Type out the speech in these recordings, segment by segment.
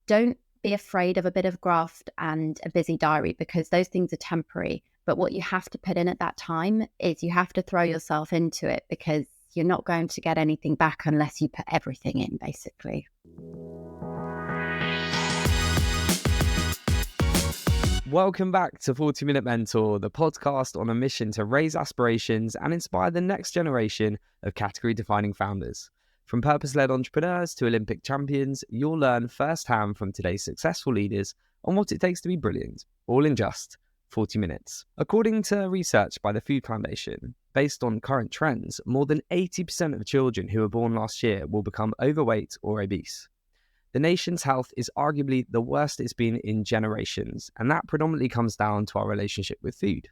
don't be afraid of a bit of graft and a busy diary, because those things are temporary. But what you have to put in at that time is you have to throw yourself into it, because you're not going to get anything back unless you put everything in, basically. Welcome back to 40 Minute Mentor, the podcast on a mission to raise aspirations and inspire the next generation of category-defining founders. From purpose-led entrepreneurs to Olympic champions, you'll learn firsthand from today's successful leaders on what it takes to be brilliant, all in just 40 minutes. According to research by the Food Foundation, based on current trends, more than 80% of children who were born last year will become overweight or obese. The nation's health is arguably the worst it's been in generations, and that predominantly comes down to our relationship with food.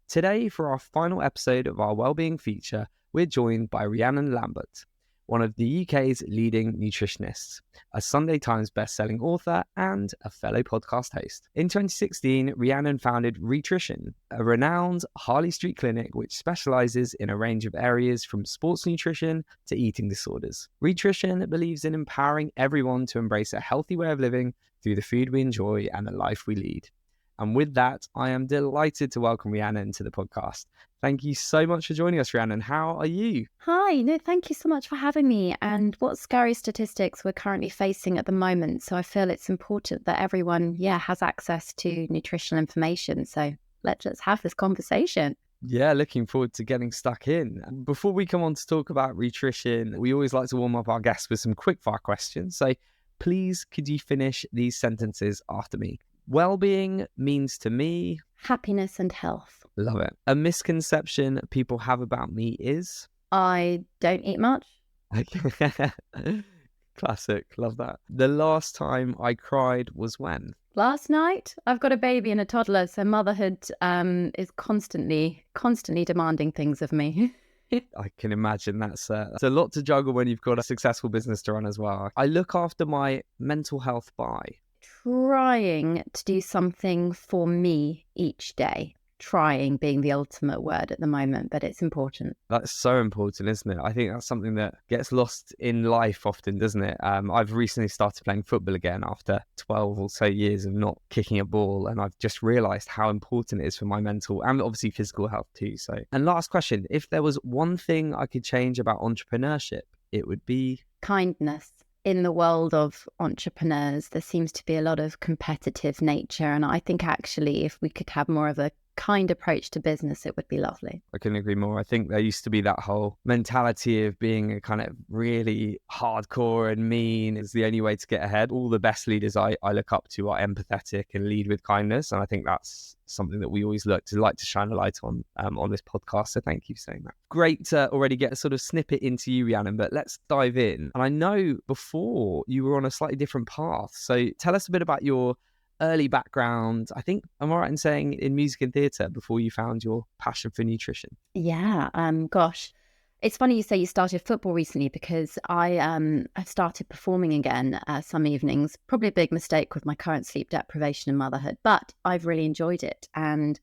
Today, for our final episode of our wellbeing feature, we're joined by Rhiannon Lambert, one of the UK's leading nutritionists, a Sunday Times bestselling author, and a fellow podcast host. In 2016, Rhiannon founded Rhitrition, a renowned Harley Street clinic which specialises in a range of areas from sports nutrition to eating disorders. Rhitrition believes in empowering everyone to embrace a healthy way of living through the food we enjoy and the life we lead. And with that, I am delighted to welcome Rhiannon to the podcast. Thank you so much for joining us, Rhiannon. How are you? Hi, no, thank you so much for having me. And what scary statistics we're currently facing at the moment. So I feel it's important that everyone, has access to nutritional information. So let's have this conversation. Yeah, looking forward to getting stuck in. Before we come on to talk about Rhitrition, we always like to warm up our guests with some quickfire questions. So please, could you finish these sentences after me? Wellbeing means to me... happiness and health. Love it. A misconception people have about me is... I don't eat much. Classic. Love that. The last time I cried was when? Last night. I've got a baby and a toddler, so motherhood is constantly demanding things of me. I can imagine that's a lot to juggle when you've got a successful business to run as well. I look after my mental health by... trying to do something for me each day. Trying being the ultimate word at the moment, but it's important. That's so important, isn't it? I think that's something that gets lost in life often, doesn't it? I've recently started playing football again after 12 or so years of not kicking a ball, and I've just realised how important it is for my mental and obviously physical health too. So, and last question, if there was one thing I could change about entrepreneurship, it would be... kindness. In the world of entrepreneurs, there seems to be a lot of competitive nature. And I think actually if we could have more of a kind approach to business, it would be lovely. I couldn't agree more. I think there used to be that whole mentality of being a kind of really hardcore and mean is the only way to get ahead. All the best leaders I look up to are empathetic and lead with kindness. And I think that's something that we always like to shine a light on this podcast. So thank you for saying that. Great to already get a sort of snippet into you, Rhiannon, but let's dive in. And I know before you were on a slightly different path. So tell us a bit about your early background. I think, am I right in saying in music and theatre before you found your passion for nutrition? Yeah, gosh. It's funny you say you started football recently, because I've started performing again some evenings. Probably a big mistake with my current sleep deprivation and motherhood, but I've really enjoyed it. And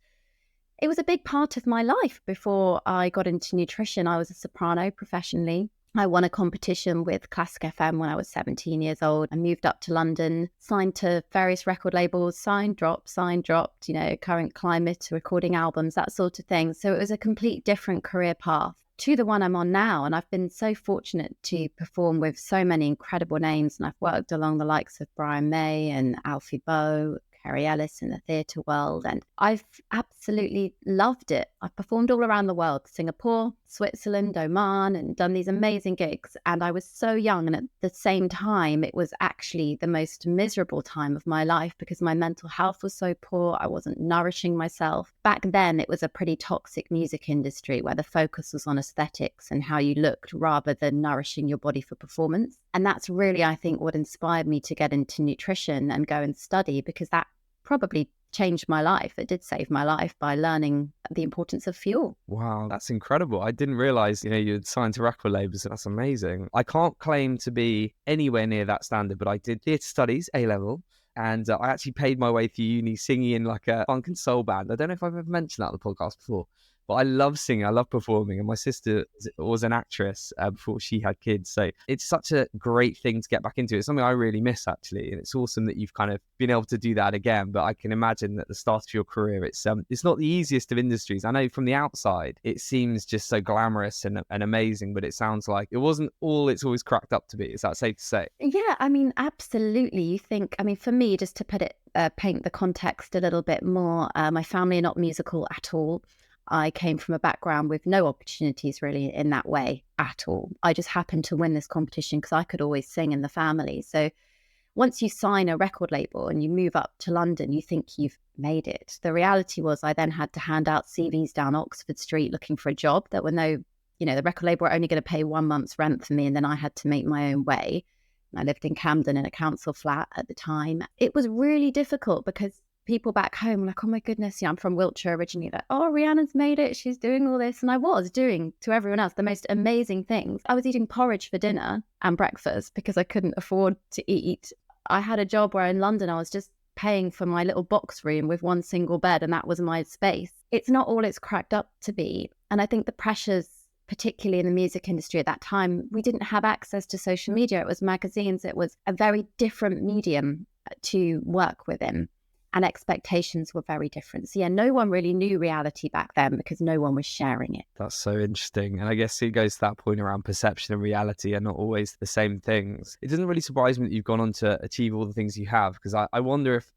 it was a big part of my life before I got into nutrition. I was a soprano professionally. I won a competition with Classic FM when I was 17 years old. I moved up to London, signed to various record labels, signed, dropped, Current Climate, recording albums, that sort of thing. So it was a complete different career path to the one I'm on now. And I've been so fortunate to perform with so many incredible names. And I've worked along the likes of Brian May and Alfie Boe, Kerry Ellis in the theatre world, and I've absolutely loved it. I've performed all around the world, Singapore, Switzerland, Oman, and done these amazing gigs. And I was so young, and at the same time, it was actually the most miserable time of my life because my mental health was so poor. I wasn't nourishing myself. Back then, it was a pretty toxic music industry where the focus was on aesthetics and how you looked rather than nourishing your body for performance. And that's really, I think, what inspired me to get into nutrition and go and study, because that probably changed my life. It did save my life by learning the importance of fuel. Wow, that's incredible. I didn't realize, you'd signed to record labels. That's amazing. I can't claim to be anywhere near that standard, but I did theatre studies, A-level, and I actually paid my way through uni singing in like a funk and soul band. I don't know if I've ever mentioned that on the podcast before, But I love singing, I love performing, and my sister was an actress before she had kids. So it's such a great thing to get back into. It's something I really miss, actually, and it's awesome that you've kind of been able to do that again. But I can imagine at the start of your career, it's not the easiest of industries. I know from the outside it seems just so glamorous and amazing, but it sounds like it wasn't all it's always cracked up to be. Is that safe to say? Yeah, I mean, absolutely. You think, I mean, for me, just to put it, paint the context a little bit more, my family are not musical at all. I came from a background with no opportunities really in that way at all. I just happened to win this competition because I could always sing in the family. So once you sign a record label and you move up to London, you think you've made it. The reality was I then had to hand out CVs down Oxford Street looking for a job. There were no, the record label were only going to pay 1 month's rent for me, and then I had to make my own way. I lived in Camden in a council flat at the time. It was really difficult because people back home were like, oh my goodness, I'm from Wiltshire originally, like, oh, Rhiannon's made it, she's doing all this. And I was doing to everyone else the most amazing things. I was eating porridge for dinner and breakfast because I couldn't afford to eat. I had a job where in London I was just paying for my little box room with one single bed, and that was my space. It's not all it's cracked up to be. And I think the pressures, particularly in the music industry at that time, we didn't have access to social media. It was magazines. It was a very different medium to work within, and expectations were very different. So yeah, no one really knew reality back then because no one was sharing it. That's so interesting. And I guess it goes to that point around perception and reality are not always the same things. It doesn't really surprise me that you've gone on to achieve all the things you have, because I wonder if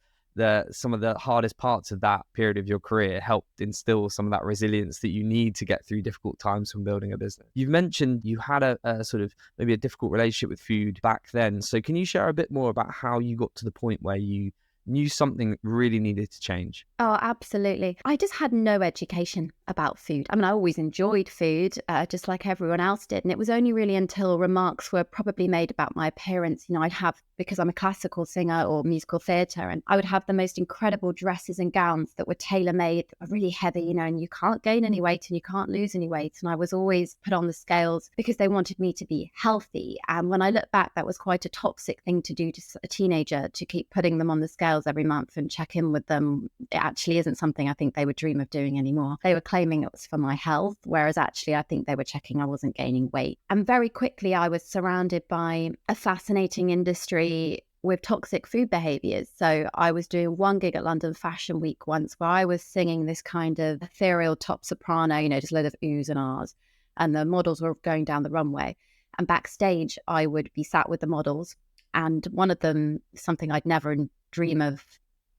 some of the hardest parts of that period of your career helped instill some of that resilience that you need to get through difficult times when building a business. You've mentioned you had a sort of maybe a difficult relationship with food back then. So can you share a bit more about how you got to the point where you knew something really needed to change? Oh, absolutely. I just had no education about food. I mean, I always enjoyed food, just like everyone else did. And it was only really until remarks were probably made about my appearance. I'd have, because I'm a classical singer or musical theatre, and I would have the most incredible dresses and gowns that were tailor-made, really heavy, and you can't gain any weight and you can't lose any weight. And I was always put on the scales because they wanted me to be healthy. And when I look back, that was quite a toxic thing to do to a teenager, to keep putting them on the scales every month and check in with them. It actually isn't something I think they would dream of doing anymore. They were claiming it was for my health, whereas actually I think they were checking I wasn't gaining weight. And very quickly I was surrounded by a fascinating industry with toxic food behaviours. So I was doing one gig at London Fashion Week once where I was singing this kind of ethereal top soprano, just a load of oohs and ahs, and the models were going down the runway. And backstage I would be sat with the models, and one of them, something I'd never dream of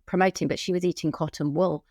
promoting, but she was eating cotton wool.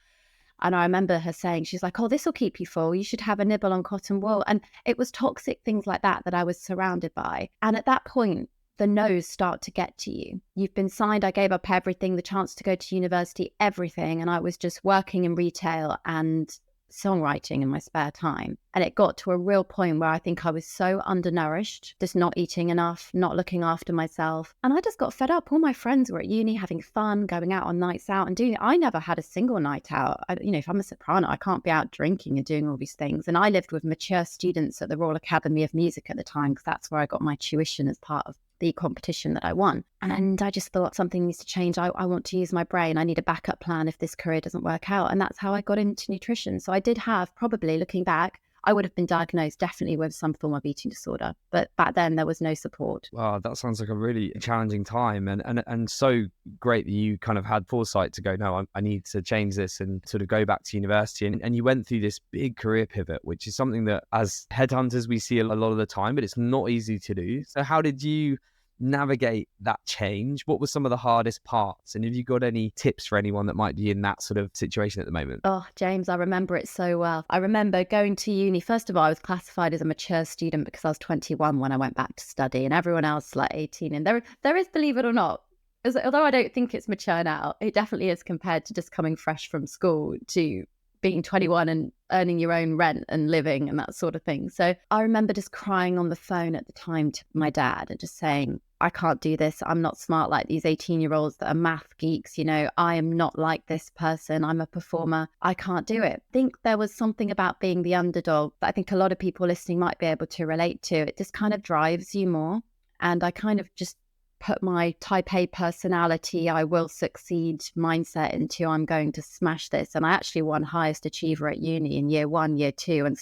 And I remember her saying, she's like, oh, this will keep you full. You should have a nibble on cotton wool. And it was toxic things like that I was surrounded by. And at that point, the no's start to get to you. You've been signed. I gave up everything, the chance to go to university, everything. And I was just working in retail and songwriting in my spare time. And it got to a real point where I think I was so undernourished, just not eating enough, not looking after myself. And I just got fed up. All my friends were at uni having fun, going out on nights out and doing it. I never had a single night out. If I'm a soprano, I can't be out drinking and doing all these things. And I lived with mature students at the Royal Academy of Music at the time, because that's where I got my tuition as part of the competition that I won. And I just thought something needs to change. I want to use my brain. I need a backup plan if this career doesn't work out. And that's how I got into nutrition. So I did have, probably looking back, I would have been diagnosed definitely with some form of eating disorder. But back then there was no support. Wow, that sounds like a really challenging time, and so great that you kind of had foresight to go, no, I need to change this and sort of go back to university. And you went through this big career pivot, which is something that as headhunters we see a lot of the time, but it's not easy to do. So how did you navigate that change? What were some of the hardest parts? And have you got any tips for anyone that might be in that sort of situation at the moment? Oh, James, I remember it so well. I remember going to uni. First of all, I was classified as a mature student because I was 21 when I went back to study, and everyone else like 18. And there is, believe it or not, although I don't think it's mature now, it definitely is compared to just coming fresh from school to being 21 and earning your own rent and living and that sort of thing. So I remember just crying on the phone at the time to my dad and just saying, I can't do this. I'm not smart like these 18-year-olds that are math geeks. I am not like this person. I'm a performer. I can't do it. I think there was something about being the underdog that I think a lot of people listening might be able to relate to. It just kind of drives you more. And I kind of just put my type A personality, I will succeed mindset into I'm going to smash this. And I actually won highest achiever at uni in year 1, year 2, and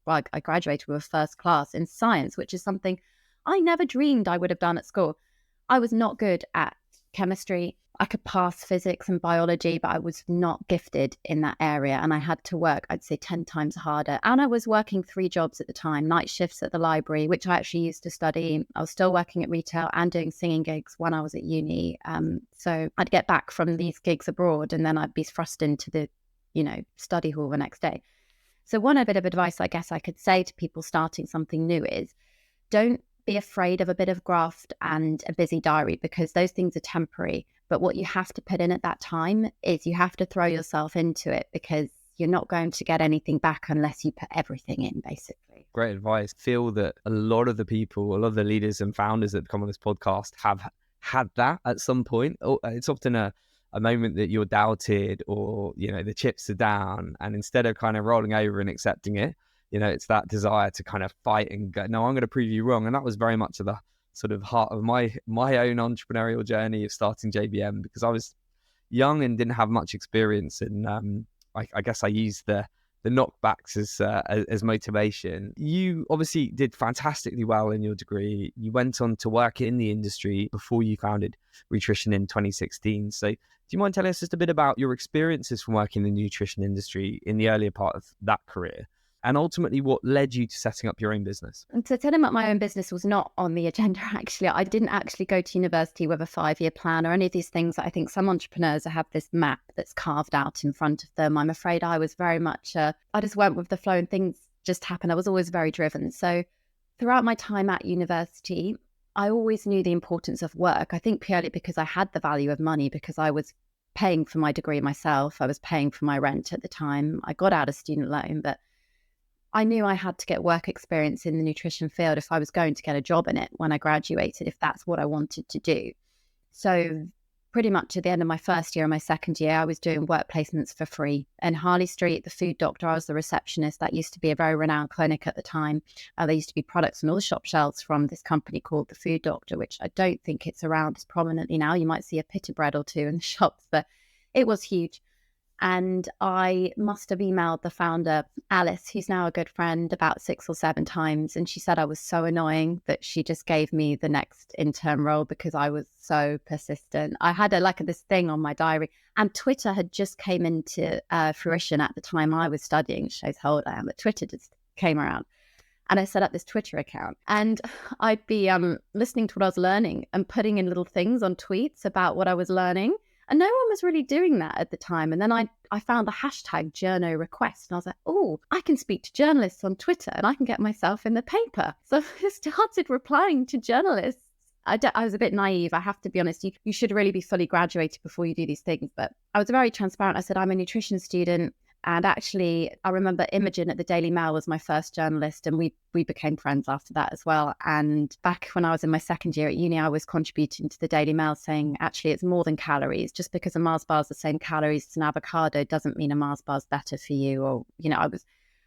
I graduated with a first class in science, which is something I never dreamed I would have done at school. I was not good at chemistry. I could pass physics and biology, but I was not gifted in that area. And I had to work, I'd say 10 times harder. And I was working 3 jobs at the time, night shifts at the library, which I actually used to study. I was still working at retail and doing singing gigs when I was at uni. So I'd get back from these gigs abroad and then I'd be thrust into the, study hall the next day. So one bit of advice I guess I could say to people starting something new is don't be afraid of a bit of graft and a busy diary, because those things are temporary. But what you have to put in at that time is you have to throw yourself into it, because you're not going to get anything back unless you put everything in, basically. Great advice. I feel that a lot of the leaders and founders that come on this podcast have had that at some point. It's often a moment that you're doubted, or, the chips are down, and instead of kind of rolling over and accepting it, it's that desire to kind of fight and go, no, I'm going to prove you wrong. And that was very much of the sort of heart of my own entrepreneurial journey of starting JBM, because I was young and didn't have much experience. And I guess I used the knockbacks as motivation. You obviously did fantastically well in your degree. You went on to work in the industry before you founded Nutrition in 2016. So do you mind telling us just a bit about your experiences from working in the nutrition industry in the earlier part of that career? And ultimately, what led you to setting up your own business? And to tell him about my own business was not on the agenda, actually. I didn't actually go to university with a 5-year plan or any of these things. I think some entrepreneurs have this map that's carved out in front of them. I'm afraid I was very much, I just went with the flow and things just happened. I was always very driven. So throughout my time at university, I always knew the importance of work. I think purely because I had the value of money, because I was paying for my degree myself. I was paying for my rent at the time. I got out a student loan, but I knew I had to get work experience in the nutrition field if I was going to get a job in it when I graduated, if that's what I wanted to do. So pretty much at the end of my first year and my second year, I was doing work placements for free. And Harley Street, the food doctor, I was the receptionist. That used to be a very renowned clinic at the time. There used to be products on all the shop shelves from this company called the Food Doctor, which I don't think it's around as prominently now. You might see a pita bread or two in the shops, but it was huge. And I must have emailed the founder, Alice, who's now a good friend, about 6 or 7 times. And she said I was so annoying that she just gave me the next intern role because I was so persistent. I had this thing on my diary, and Twitter had just came into fruition at the time I was studying. It shows how old I am, but Twitter just came around. And I set up this Twitter account, and I'd be listening to what I was learning and putting in little things on tweets about what I was learning. And no one was really doing that at the time. And then I found the hashtag journo request, and I was like, oh, I can speak to journalists on Twitter and I can get myself in the paper. So I started replying to journalists. I was a bit naive, I have to be honest. You should really be fully graduated before you do these things. But I was very transparent. I said, I'm a nutrition student. And actually, I remember Imogen at the Daily Mail was my first journalist, and we became friends after that as well. And back when I was in my second year at uni, I was contributing to the Daily Mail saying, actually, it's more than calories. Just because a Mars bar is the same calories as an avocado doesn't mean a Mars bar is better for you. Or, I was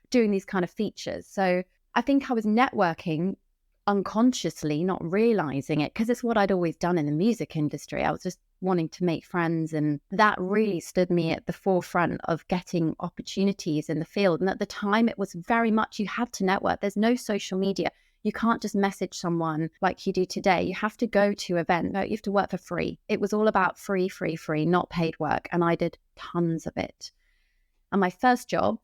doing these kind of features. So I think I was networking unconsciously, not realizing it, because it's what I'd always done in the music industry. I was just wanting to make friends, and that really stood me at the forefront of getting opportunities in the field. And at the time, it was very much you had to network. There's no social media. You can't just message someone like you do today. You have to go to events. No, you have to work for free. It was all about free, not paid work. And I did tons of it. And my first job,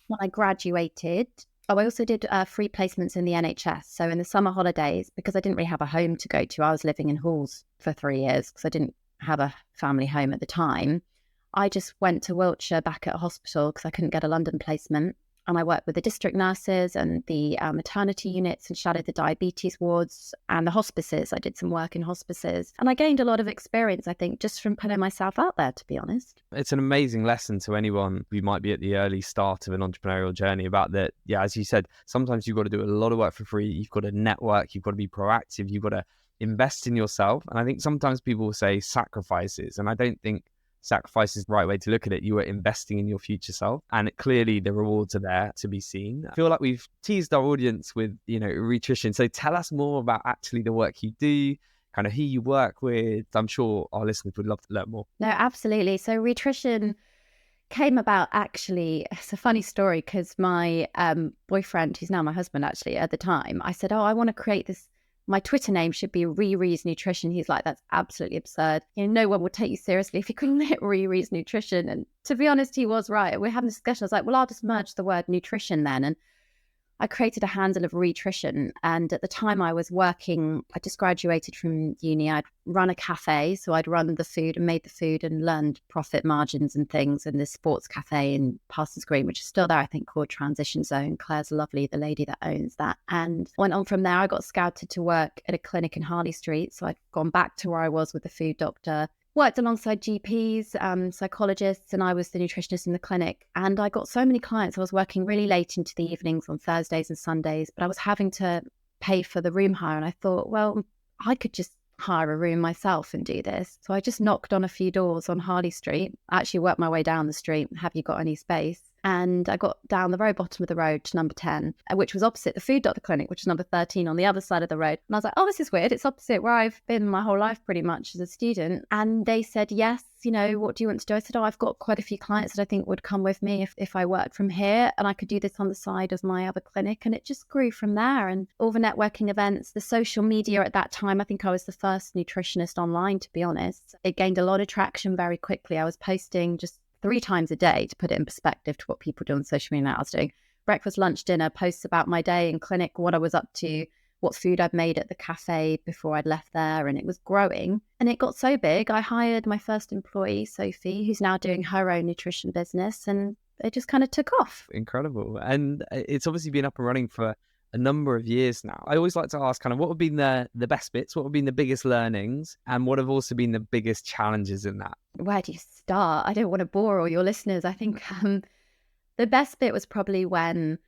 when I graduated, I also did free placements in the NHS. So in the summer holidays, because I didn't really have a home to go to, I was living in halls for 3 years because I didn't have a family home at the time. I just went to Wiltshire back at a hospital because I couldn't get a London placement. And I worked with the district nurses and the maternity units and shadowed the diabetes wards and the hospices. I did some work in hospices. And I gained a lot of experience, I think, just from putting myself out there, to be honest. It's an amazing lesson to anyone who might be at the early start of an entrepreneurial journey about that. Yeah, as you said, sometimes you've got to do a lot of work for free. You've got to network. You've got to be proactive. You've got to invest in yourself. And I think sometimes people will say sacrifices. And I don't think sacrifice is the right way to look at it. You are investing in your future self, and clearly the rewards are there to be seen. I feel like we've teased our audience with, nutrition. So tell us more about actually the work you do, kind of who you work with? I'm sure our listeners would love to learn more. No, absolutely. So Rhitrition came about, actually, it's a funny story because my boyfriend, who's now my husband actually, at the time, I said, oh, I want to create this. My Twitter name should be Riri's Nutrition. He's like, that's absolutely absurd. No one would take you seriously if you couldn't hit Riri's Nutrition. And to be honest, he was right. We're having a discussion. I was like, well, I'll just merge the word nutrition then. And I created a handle of Rhitrition. And at the time I was working, I just graduated from uni. I'd run a cafe. So I'd run the food and made the food and learned profit margins and things in this sports cafe in Parsons Green, which is still there, I think, called Transition Zone. Claire's lovely, the lady that owns that. And went on from there. I got scouted to work at a clinic in Harley Street. So I'd gone back to where I was with the food doctor, worked alongside GPs, psychologists, and I was the nutritionist in the clinic. And I got so many clients. I was working really late into the evenings on Thursdays and Sundays, but I was having to pay for the room hire. And I thought, well, I could just hire a room myself and do this. So I just knocked on a few doors on Harley Street. I actually worked my way down the street. Have you got any space? And I got down the very bottom of the road to number 10, which was opposite the food doctor clinic, which is number 13 on the other side of the road. And I was like, oh, this is weird. It's opposite where I've been my whole life pretty much as a student. And they said, yes, what do you want to do? I said, oh, I've got quite a few clients that I think would come with me if I worked from here, and I could do this on the side of my other clinic. And it just grew from there. And all the networking events, the social media at that time, I think I was the first nutritionist online, to be honest. It gained a lot of traction very quickly. I was posting just 3 times a day, to put it in perspective to what people do on social media now. I was doing breakfast, lunch, dinner, posts about my day in clinic, what I was up to, what food I'd made at the cafe before I'd left there. And it was growing. And it got so big, I hired my first employee, Sophie, who's now doing her own nutrition business. And it just kind of took off. Incredible. And it's obviously been up and running for a number of years now. I always like to ask kind of what have been the best bits, what have been the biggest learnings, and what have also been the biggest challenges in that? Where do you start? I don't want to bore all your listeners. I think the best bit was probably when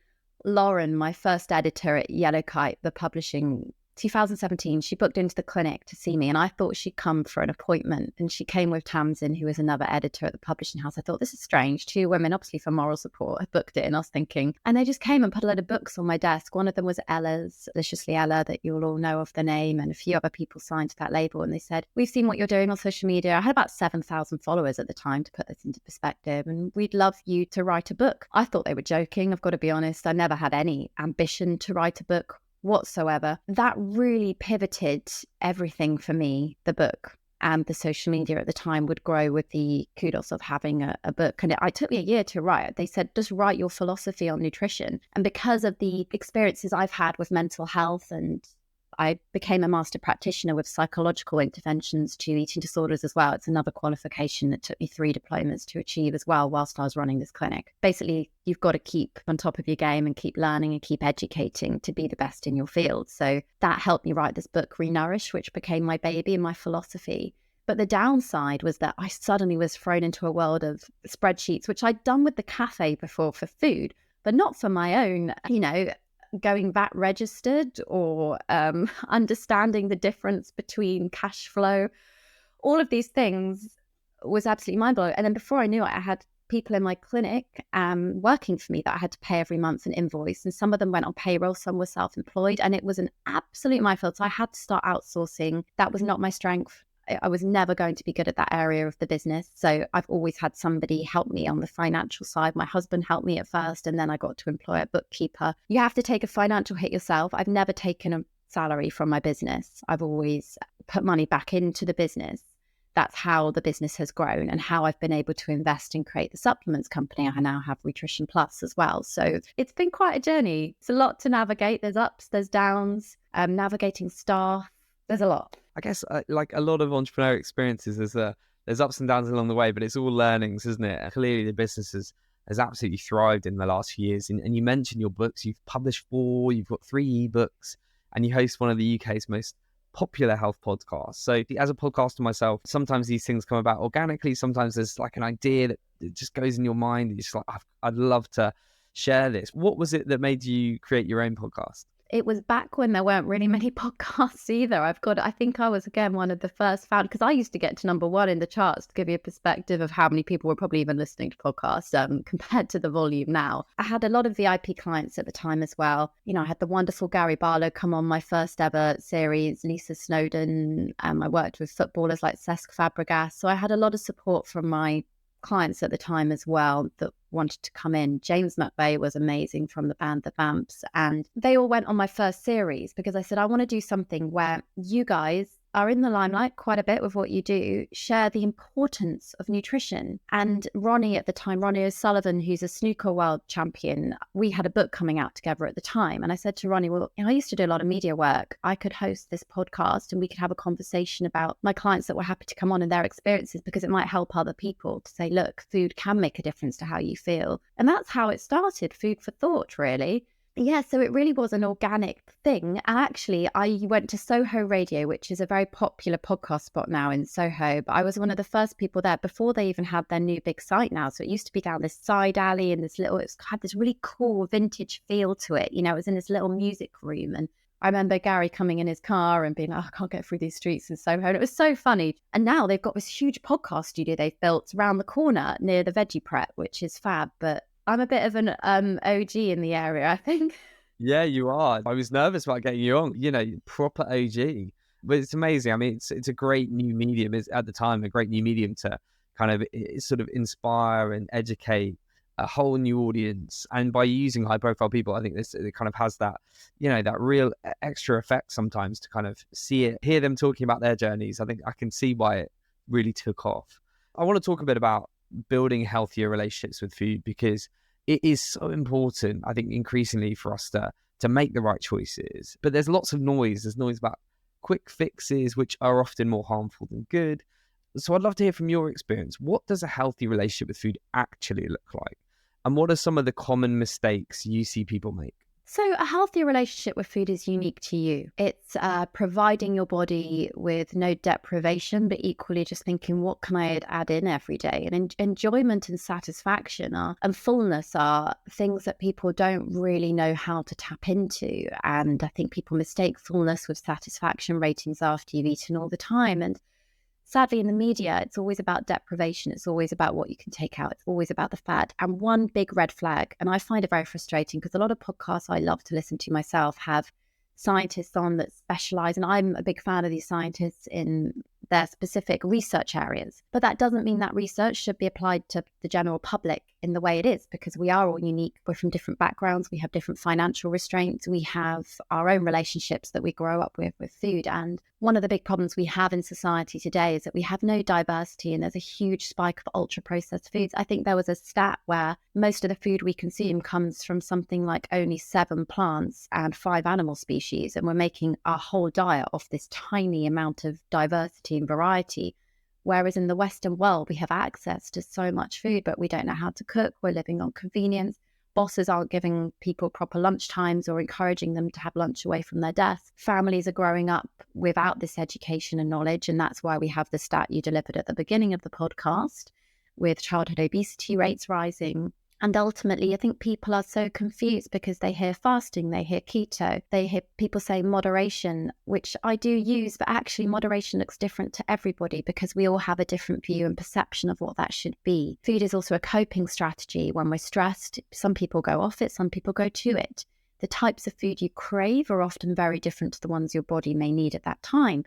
Lauren, my first editor at Yellow Kite, the publishing, 2017, she booked into the clinic to see me, and I thought she'd come for an appointment, and she came with Tamsin, who was another editor at the publishing house. I thought, this is strange. 2 women, obviously for moral support, had booked it, and I was thinking, and they just came and put a load of books on my desk. One of them was Ella's, Deliciously Ella, that you'll all know of the name, and a few other people signed to that label, and they said, we've seen what you're doing on social media. I had about 7,000 followers at the time, to put this into perspective, and we'd love you to write a book. I thought they were joking, I've got to be honest. I never had any ambition to write a book whatsoever. That really pivoted everything for me, the book. And the social media at the time would grow with the kudos of having a book. And it took me a year to write. They said, just write your philosophy on nutrition. And because of the experiences I've had with mental health, and I became a master practitioner with psychological interventions to eating disorders as well. It's another qualification that took me 3 diplomas to achieve as well whilst I was running this clinic. Basically, you've got to keep on top of your game and keep learning and keep educating to be the best in your field. So that helped me write this book, Renourish, which became my baby and my philosophy. But the downside was that I suddenly was thrown into a world of spreadsheets, which I'd done with the cafe before for food, but not for my own, going VAT registered or understanding the difference between cash flow. All of these things was absolutely mind-blowing. And then before I knew it, I had people in my clinic working for me that I had to pay every month and invoice. And some of them went on payroll, some were self-employed. And it was an absolute minefield. So I had to start outsourcing. That was not my strength. I was never going to be good at that area of the business. So I've always had somebody help me on the financial side. My husband helped me at first, and then I got to employ a bookkeeper. You have to take a financial hit yourself. I've never taken a salary from my business. I've always put money back into the business. That's how the business has grown and how I've been able to invest and create the supplements company. I now have Nutrition Plus as well. So it's been quite a journey. It's a lot to navigate. There's ups, there's downs, navigating staff. There's a lot. I guess like a lot of entrepreneur experiences, there's ups and downs along the way, but it's all learnings, isn't it? Clearly the business has absolutely thrived in the last few years. And you mentioned your books. You've published 4, you've got 3 ebooks, and you host one of the UK's most popular health podcasts. So as a podcaster myself, sometimes these things come about organically. Sometimes there's like an idea that it just goes in your mind. And you're just like, I'd love to share this. What was it that made you create your own podcast? it was back when there weren't really many podcasts either. I think I was, again, one of the first found, because I used to get to #1 in the charts, to give you a perspective of how many people were probably even listening to podcasts compared to the volume now. I had a lot of VIP clients at the time as well. You know, I had the wonderful Gary Barlow come on my first ever series, Lisa Snowdon. I worked with footballers like Cesc Fabregas. So I had a lot of support from my clients at the time as well that wanted to come in. James McVeigh was amazing from the band The Vamps, and they all went on my first series because I said, I want to do something where you guys are in the limelight quite a bit with what you do, share the importance of nutrition. And Ronnie at the time, Ronnie O'Sullivan, who's a snooker world champion, we had a book coming out together at the time. And I said to Ronnie, well, I used to do a lot of media work. I could host this podcast and we could have a conversation about my clients that were happy to come on and their experiences, because it might help other people to say, look, food can make a difference to how you feel. And that's how it started, food for thought, really. Yeah, so it really was an organic thing. And actually, I went to Soho Radio, which is a very popular podcast spot now in Soho. But I was one of the first people there before they even had their new big site now. So it used to be down this side alley in this little, it had this really cool vintage feel to it. You know, it was in this little music room. And I remember Gary coming in his car and being, oh, I can't get through these streets in Soho. And it was so funny. And now they've got this huge podcast studio they've built around the corner near the Veggie Prep, which is fab. But I'm a bit of an OG in the area, I think. Yeah, you are. I was nervous about getting you on, you know, proper OG. But it's amazing. I mean, it's a great new medium. It's at the time a great new medium to kind of sort of inspire and educate a whole new audience. And by using high profile people, I think it kind of has that, you know, that real extra effect sometimes to kind of see it, hear them talking about their journeys. I think I can see why it really took off. I want to talk a bit about building healthier relationships with food, because it is so important, I think, increasingly for us to make the right choices. But there's lots of noise. There's noise about quick fixes, which are often more harmful than good. So I'd love to hear from your experience. What does a healthy relationship with food actually look like? And what are some of the common mistakes you see people make? So a healthy relationship with food is unique to you. It's providing your body with no deprivation, but equally just thinking, what can I add in every day? And enjoyment and satisfaction and fullness are things that people don't really know how to tap into. And I think people mistake fullness with satisfaction ratings after you've eaten all the time. And sadly, in the media, it's always about deprivation. It's always about what you can take out. It's always about the fat. And one big red flag, and I find it very frustrating because a lot of podcasts I love to listen to myself have scientists on that specialize, and I'm a big fan of these scientists in their specific research areas. But that doesn't mean that research should be applied to the general public in the way it is, because we are all unique. We're from different backgrounds. We have different financial restraints. We have our own relationships that we grow up with food. And one of the big problems we have in society today is that we have no diversity, and there's a huge spike of ultra processed foods. I think there was a stat where most of the food we consume comes from something like only 7 plants and 5 animal species. And we're making our whole diet off this tiny amount of diversity and variety. Whereas in the Western world, we have access to so much food, but we don't know how to cook. We're living on convenience. Bosses aren't giving people proper lunch times or encouraging them to have lunch away from their desk. Families are growing up without this education and knowledge. And that's why we have the stat you delivered at the beginning of the podcast with childhood obesity rates rising. And ultimately, I think people are so confused because they hear fasting, they hear keto, they hear people say moderation, which I do use, but actually moderation looks different to everybody because we all have a different view and perception of what that should be. Food is also a coping strategy. When we're stressed, some people go off it, some people go to it. The types of food you crave are often very different to the ones your body may need at that time.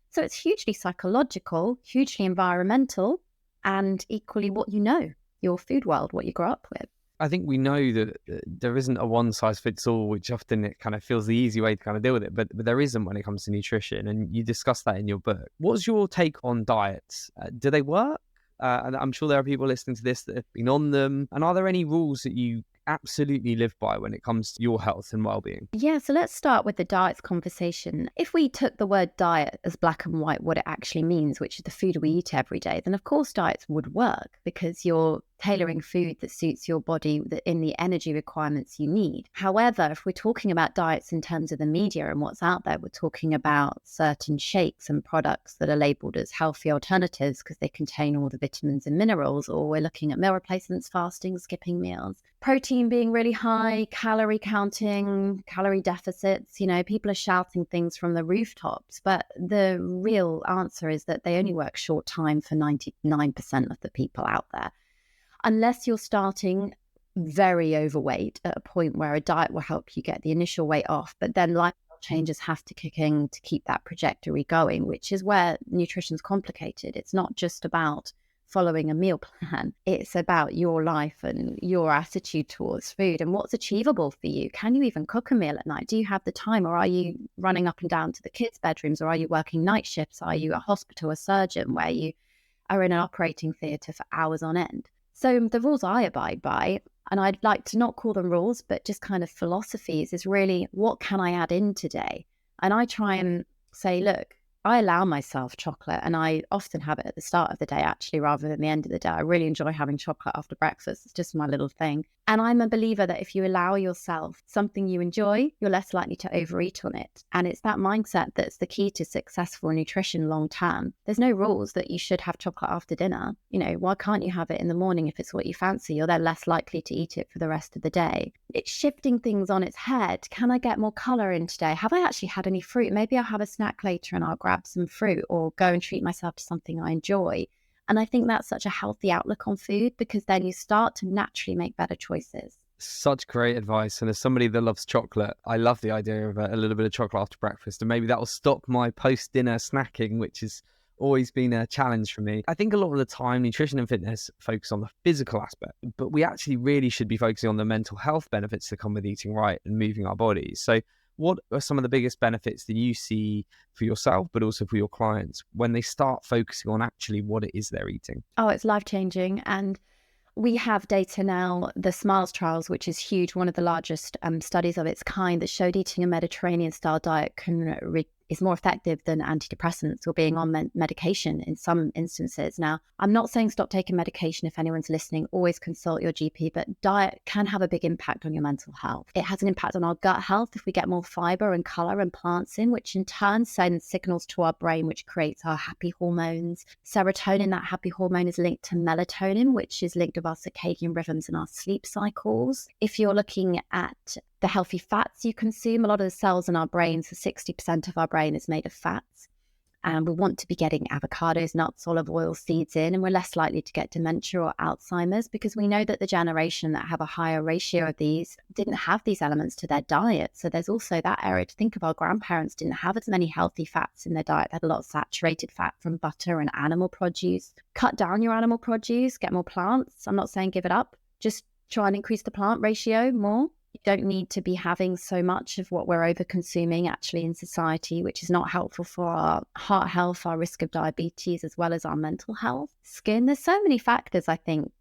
So it's hugely psychological, hugely environmental, and equally what you know. Your food world, what you grow up with. I think we know that there isn't a one size fits all, which often it kind of feels the easy way to kind of deal with it, but there isn't when it comes to nutrition, and you discuss that in your book. What's your take on diets? Do they work? And I'm sure there are people listening to this that have been on them. And are there any rules that you absolutely live by when it comes to your health and well-being? Yeah, so let's start with the diets conversation. If we took the word diet as black and white, what it actually means, which is the food we eat every day, then of course diets would work because you're tailoring food that suits your body in the energy requirements you need. However, if we're talking about diets in terms of the media and what's out there, we're talking about certain shakes and products that are labeled as healthy alternatives because they contain all the vitamins and minerals, or we're looking at meal replacements, fasting, skipping meals, protein being really high, calorie counting, calorie deficits. People are shouting things from the rooftops, but the real answer is that they only work short time for 99% of the people out there. Unless you're starting very overweight at a point where a diet will help you get the initial weight off, but then lifestyle changes have to kick in to keep that trajectory going, which is where nutrition's complicated. It's not just about following a meal plan. It's about your life and your attitude towards food and what's achievable for you. Can you even cook a meal at night? Do you have the time, or are you running up and down to the kids' bedrooms, or are you working night shifts? Are you a hospital, a surgeon, where you are in an operating theatre for hours on end? So the rules I abide by, and I'd like to not call them rules, but just kind of philosophies, is really what can I add in today? And I try and say, look, I allow myself chocolate, and I often have it at the start of the day, actually, rather than the end of the day. I really enjoy having chocolate after breakfast. It's just my little thing. And I'm a believer that if you allow yourself something you enjoy, you're less likely to overeat on it. And it's that mindset that's the key to successful nutrition long term. There's no rules that you should have chocolate after dinner. Why can't you have it in the morning if it's what you fancy? You're then less likely to eat it for the rest of the day. It's shifting things on its head. Can I get more colour in today? Have I actually had any fruit? Maybe I'll have a snack later and I'll grab some fruit, or go and treat myself to something I enjoy. And I think that's such a healthy outlook on food, because then you start to naturally make better choices. Such great advice. And as somebody that loves chocolate, I love the idea of a little bit of chocolate after breakfast. And maybe that will stop my post-dinner snacking, which has always been a challenge for me. I think a lot of the time, nutrition and fitness focus on the physical aspect, but we actually really should be focusing on the mental health benefits that come with eating right and moving our bodies. So what are some of the biggest benefits that you see for yourself, but also for your clients, when they start focusing on actually what it is they're eating? Oh, it's life-changing. And we have data now, the SMILES trials, which is huge, one of the largest studies of its kind, that showed eating a Mediterranean-style diet is more effective than antidepressants or being on medication in some instances. Now, I'm not saying stop taking medication if anyone's listening. Always consult your GP, but diet can have a big impact on your mental health. It has an impact on our gut health if we get more fiber and color and plants in, which in turn sends signals to our brain, which creates our happy hormones. Serotonin, that happy hormone, is linked to melatonin, which is linked with our circadian rhythms and our sleep cycles. If you're looking at the healthy fats you consume, a lot of the cells in our brains, so 60% of our brain is made of fats. And we want to be getting avocados, nuts, olive oil, seeds in, and we're less likely to get dementia or Alzheimer's, because we know that the generation that have a higher ratio of these didn't have these elements to their diet. So there's also that area to think of. Our grandparents didn't have as many healthy fats in their diet. They had a lot of saturated fat from butter and animal produce. Cut down your animal produce, get more plants. I'm not saying give it up. Just try and increase the plant ratio more. You don't need to be having so much of what we're over consuming actually in society, which is not helpful for our heart health, our risk of diabetes, as well as our mental health. Skin, there's so many factors, I think,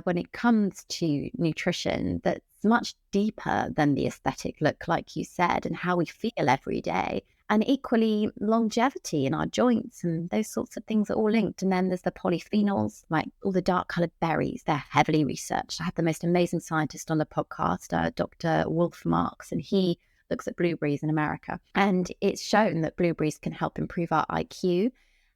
when it comes to nutrition that's much deeper than the aesthetic look, like you said, and how we feel every day. And equally, longevity in our joints and those sorts of things are all linked. And then there's the polyphenols, like all the dark coloured berries. They're heavily researched. I had the most amazing scientist on the podcast, Dr. Wolf Marks, and he looks at blueberries in America. And it's shown that blueberries can help improve our IQ.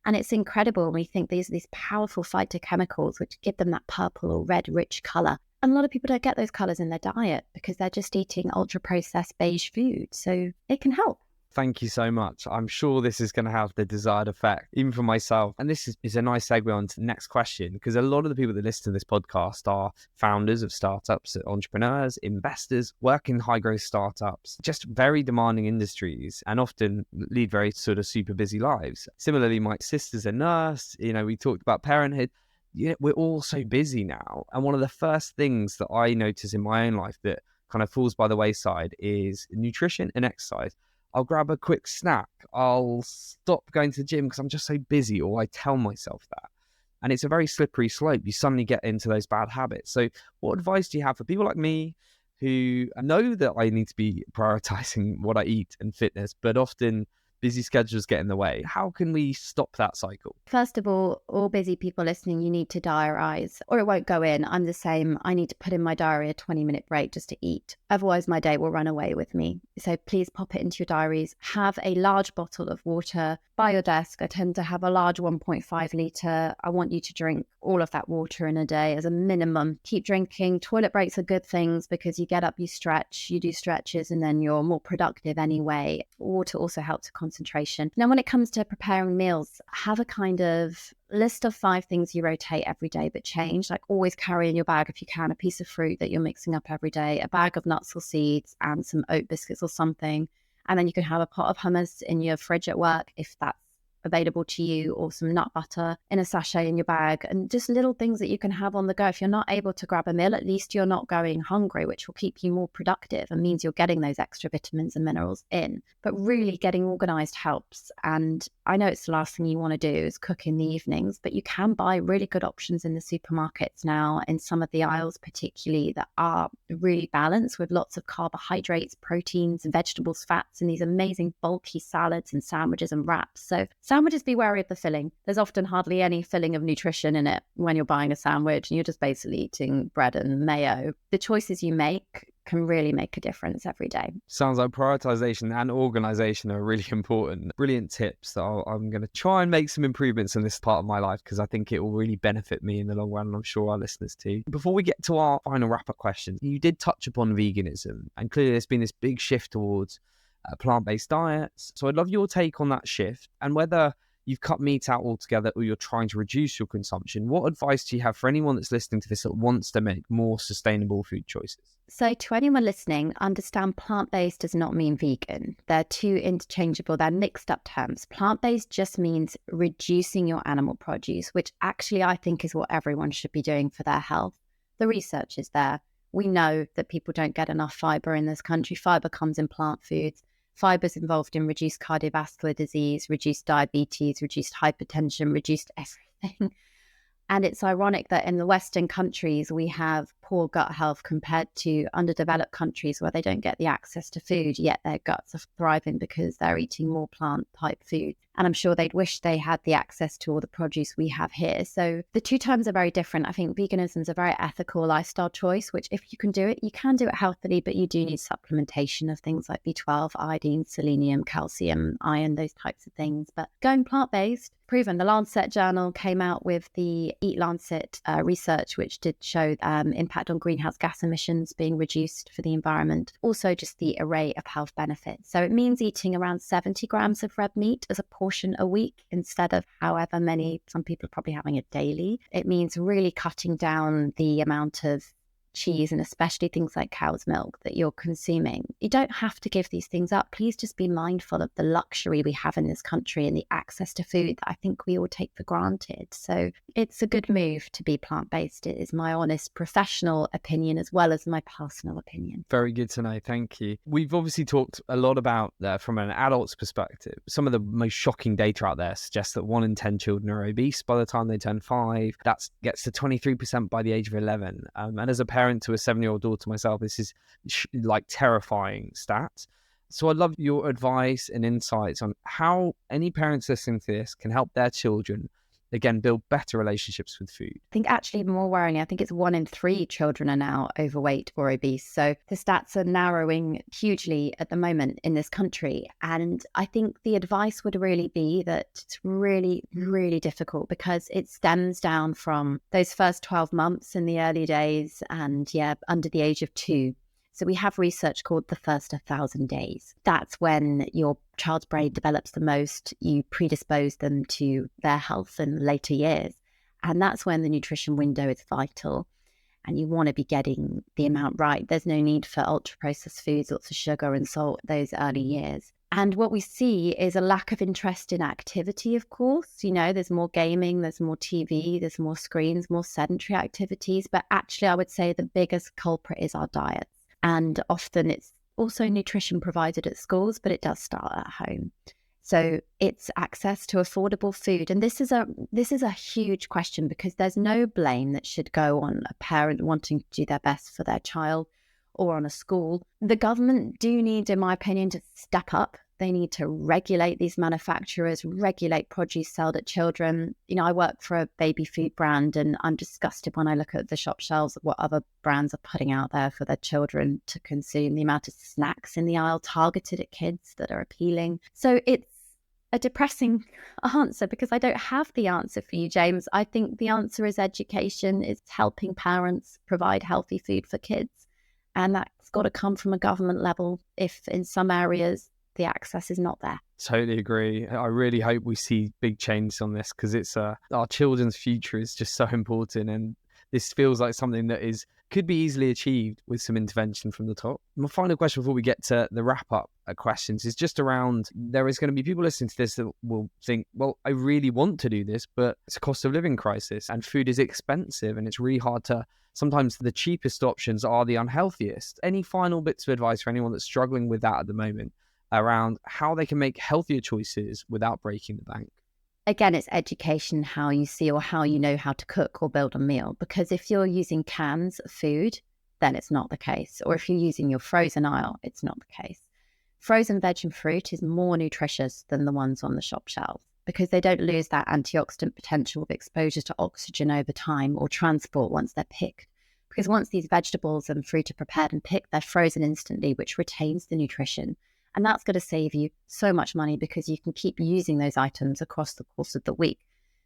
And it's incredible when we think these powerful phytochemicals, which give them that purple or red rich colour. And a lot of people don't get those colours in their diet because they're just eating ultra-processed beige food. So it can help. Thank you so much. I'm sure this is going to have the desired effect, even for myself. And this is a nice segue on to the next question, because a lot of the people that listen to this podcast are founders of startups, entrepreneurs, investors, work in high growth startups, just very demanding industries, and often lead very sort of super busy lives. Similarly, my sister's a nurse. We talked about parenthood. We're all so busy now. And one of the first things that I notice in my own life that kind of falls by the wayside is nutrition and exercise. I'll grab a quick snack. I'll stop going to the gym because I'm just so busy, or I tell myself that. And it's a very slippery slope. You suddenly get into those bad habits. So what advice do you have for people like me who know that I need to be prioritizing what I eat and fitness, but often busy schedules get in the way. How can we stop that cycle? First of all busy people listening, you need to diarise or it won't go in. I'm the same. I need to put in my diary a 20-minute break just to eat. Otherwise, my day will run away with me. So please pop it into your diaries. Have a large bottle of water by your desk. I tend to have a large 1.5 litre. I want you to drink all of that water in a day as a minimum. Keep drinking. Toilet breaks are good things because you get up, you stretch, you do stretches, and then you're more productive anyway. Water also helps with concentration. Now, when it comes to preparing meals, have a kind of list of 5 things you rotate every day but change. Like always carry in your bag, if you can, a piece of fruit that you're mixing up every day, a bag of nuts or seeds and some oat biscuits or something. And then you can have a pot of hummus in your fridge at work if that's available to you, or some nut butter in a sachet in your bag, and just little things that you can have on the go. If you're not able to grab a meal, at least you're not going hungry, which will keep you more productive and means you're getting those extra vitamins and minerals in. But really getting organized helps. And I know it's the last thing you want to do is cook in the evenings, but you can buy really good options in the supermarkets now, in some of the aisles particularly, that are really balanced with lots of carbohydrates, proteins, vegetables, fats, and these amazing bulky salads and sandwiches and wraps. So sandwiches, be wary of the filling. There's often hardly any filling of nutrition in it when you're buying a sandwich and you're just basically eating bread and mayo. The choices you make can really make a difference every day. Sounds like prioritization and organization are really important. Brilliant tips that I'm going to try and make some improvements in this part of my life, because I think it will really benefit me in the long run, and I'm sure our listeners too. Before we get to our final wrap-up question, you did touch upon veganism, and clearly there's been this big shift towards plant-based diets. So I'd love your take on that shift, and whether you've cut meat out altogether or you're trying to reduce your consumption. What advice do you have for anyone that's listening to this that wants to make more sustainable food choices? So to anyone listening, understand plant-based does not mean vegan. They're two interchangeable, they're mixed up terms. Plant-based just means reducing your animal produce, which actually I think is what everyone should be doing for their health. The research is there. We know that people don't get enough fiber in this country. Fiber comes in plant foods. Fiber is involved in reduced cardiovascular disease, reduced diabetes, reduced hypertension, reduced everything. And it's ironic that in the Western countries, we have poor gut health compared to underdeveloped countries where they don't get the access to food, yet their guts are thriving because they're eating more plant-type food. And I'm sure they'd wish they had the access to all the produce we have here. So the two terms are very different. I think veganism is a very ethical lifestyle choice, which if you can do it healthily, but you do need supplementation of things like B12, iodine, selenium, calcium, iron, those types of things. But going plant-based, proven. The Lancet journal came out with the Eat Lancet research, which did show impact on greenhouse gas emissions being reduced for the environment. Also just the array of health benefits. So it means eating around 70 grams of red meat as a portion a week instead of however many some people are probably having it daily. It means really cutting down the amount of cheese and especially things like cow's milk that you're consuming. You don't have to give these things up. Please just be mindful of the luxury we have in this country and the access to food that I think we all take for granted. So it's a good move to be plant-based. It is my honest professional opinion as well as my personal opinion. Very good to know. Thank you. We've obviously talked a lot about from an adult's perspective. Some of the most shocking data out there suggests that 1 in 10 children are obese by the time they turn 5. That gets to 23% by the age of 11. And as a parent to a 7-year-old daughter myself, this is like terrifying stats. So I'd love your advice and insights on how any parents listening to this can help their children, again, build better relationships with food. I think actually more worrying, I think it's 1 in 3 children are now overweight or obese. So the stats are narrowing hugely at the moment in this country. And I think the advice would really be that it's really, really difficult because it stems down from those first 12 months in the early days and under the age of 2. So we have research called the first 1,000 days. That's when your child's brain develops the most. You predispose them to their health in later years. And that's when the nutrition window is vital. And you want to be getting the amount right. There's no need for ultra-processed foods, lots of sugar and salt those early years. And what we see is a lack of interest in activity, of course. You know, there's more gaming, there's more TV, there's more screens, more sedentary activities. But actually, I would say the biggest culprit is our diets. And often it's also nutrition provided at schools, but it does start at home. So it's access to affordable food. And this is a huge question because there's no blame that should go on a parent wanting to do their best for their child or on a school. The government do need, in my opinion, to step up They need to regulate these manufacturers, regulate produce sold at children. I work for a baby food brand, and I'm disgusted when I look at the shop shelves of what other brands are putting out there for their children to consume, the amount of snacks in the aisle targeted at kids that are appealing. So it's a depressing answer because I don't have the answer for you, James. I think the answer is education. It's helping parents provide healthy food for kids. And that's got to come from a government level if in some areas the access is not there. Totally agree. I really hope we see big changes on this because it's our children's future is just so important, and this feels like something that could be easily achieved with some intervention from the top. My final question before we get to the wrap up questions is just around, there is going to be people listening to this that will think, well, I really want to do this, but it's a cost of living crisis and food is expensive and it's really hard to, sometimes the cheapest options are the unhealthiest. Any final bits of advice for anyone that's struggling with that at the moment around how they can make healthier choices without breaking the bank? Again, it's education, how you see or how you know how to cook or build a meal. Because if you're using cans of food, then it's not the case. Or if you're using your frozen aisle, it's not the case. Frozen veg and fruit is more nutritious than the ones on the shop shelf because they don't lose that antioxidant potential of exposure to oxygen over time or transport once they're picked. Because once these vegetables and fruit are prepared and picked, they're frozen instantly, which retains the nutrition. And that's going to save you so much money because you can keep using those items across the course of the week.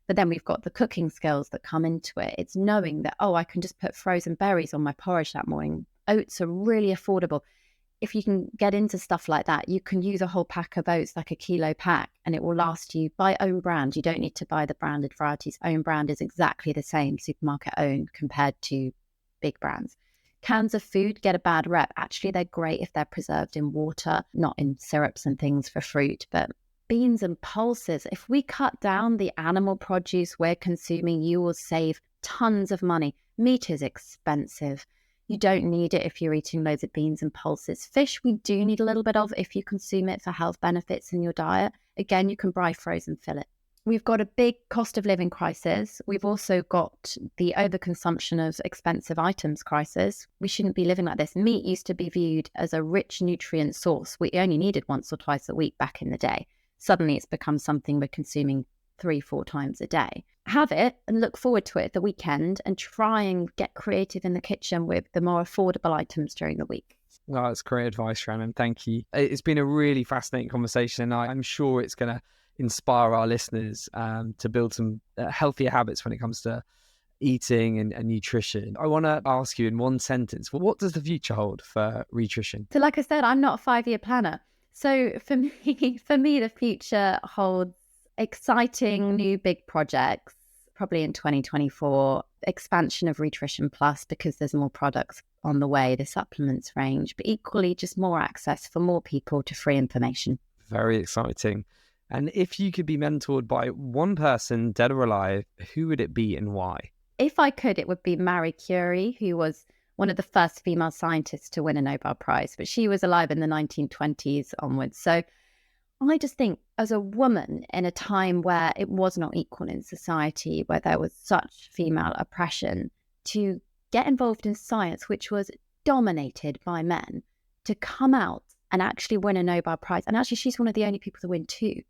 But then we've got the cooking skills that come into it. It's knowing that, I can just put frozen berries on my porridge that morning. Oats are really affordable. If you can get into stuff like that, you can use a whole pack of oats, like a kilo pack, and it will last you. Buy own brand. You don't need to buy the branded varieties. Own brand is exactly the same, supermarket owned, compared to big brands. Cans of food get a bad rep. Actually, they're great if they're preserved in water, not in syrups and things for fruit. But beans and pulses, if we cut down the animal produce we're consuming, you will save tons of money. Meat is expensive. You don't need it if you're eating loads of beans and pulses. Fish, we do need a little bit of if you consume it for health benefits in your diet. Again, you can buy frozen fillet. We've got a big cost of living crisis. We've also got the overconsumption of expensive items crisis. We shouldn't be living like this. Meat used to be viewed as a rich nutrient source. We only needed once or twice a week back in the day. Suddenly it's become something we're consuming 3-4 times a day. Have it and look forward to it at the weekend and try and get creative in the kitchen with the more affordable items during the week. Oh, that's great advice, Rhiannon. Thank you. It's been a really fascinating conversation, and I'm sure it's going to inspire our listeners to build some healthier habits when it comes to eating and nutrition. I want to ask you in one sentence, what does the future hold for Rhitrition? So like I said, I'm not a 5-year planner. So for me, the future holds exciting new big projects, probably in 2024, expansion of Rhitrition Plus because there's more products on the way, the supplements range, but equally just more access for more people to free information. Very exciting. And if you could be mentored by one person, dead or alive, who would it be and why? If I could, it would be Marie Curie, who was one of the first female scientists to win a Nobel Prize, but she was alive in the 1920s onwards. So I just think as a woman in a time where it was not equal in society, where there was such female oppression, to get involved in science, which was dominated by men, to come out and actually win a Nobel Prize. And actually, she's one of the only people to win 2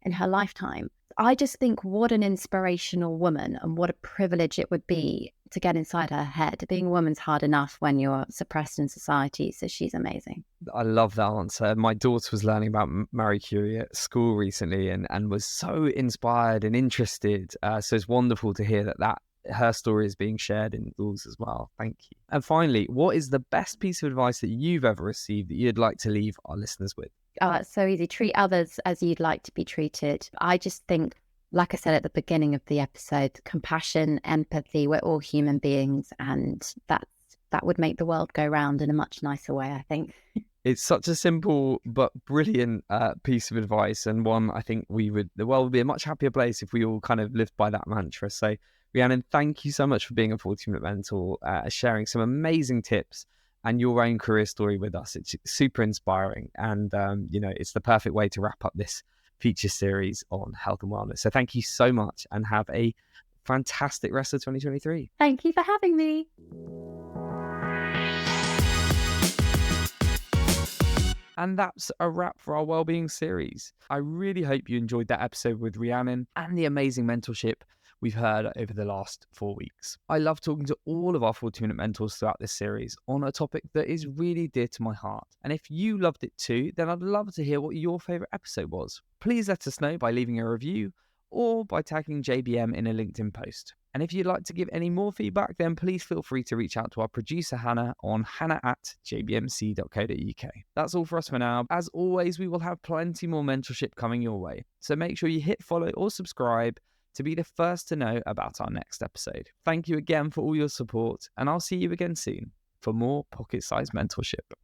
in her lifetime. I just think what an inspirational woman and what a privilege it would be to get inside her head. Being a woman's hard enough when you're suppressed in society. So she's amazing. I love that answer. My daughter was learning about Marie Curie at school recently and was so inspired and interested. So it's wonderful to hear that her story is being shared in schools as well. Thank you. And finally, what is the best piece of advice that you've ever received that you'd like to leave our listeners with? Oh, it's so easy. Treat others as you'd like to be treated. I just think, like I said at the beginning of the episode, compassion, empathy, we're all human beings, and that would make the world go round in a much nicer way, I think. It's such a simple but brilliant piece of advice, and one I think the world would be a much happier place if we all kind of lived by that mantra. So Rhiannon, thank you so much for being a 40-minute mentor, sharing some amazing tips and your own career story with us. It's super inspiring, and it's the perfect way to wrap up this feature series on health and wellness. So thank you so much and have a fantastic rest of 2023. Thank you for having me. And that's a wrap for our wellbeing series. I really hope you enjoyed that episode with Rhiannon and the amazing mentorship we've heard over the last 4 weeks. I love talking to all of our 40-minute mentors throughout this series on a topic that is really dear to my heart. And if you loved it too, then I'd love to hear what your favourite episode was. Please let us know by leaving a review or by tagging JBM in a LinkedIn post. And if you'd like to give any more feedback, then please feel free to reach out to our producer Hannah on hannah@jbmc.co.uk. That's all for us for now. As always, we will have plenty more mentorship coming your way. So make sure you hit follow or subscribe to be the first to know about our next episode. Thank you again for all your support, and I'll see you again soon for more pocket-sized mentorship.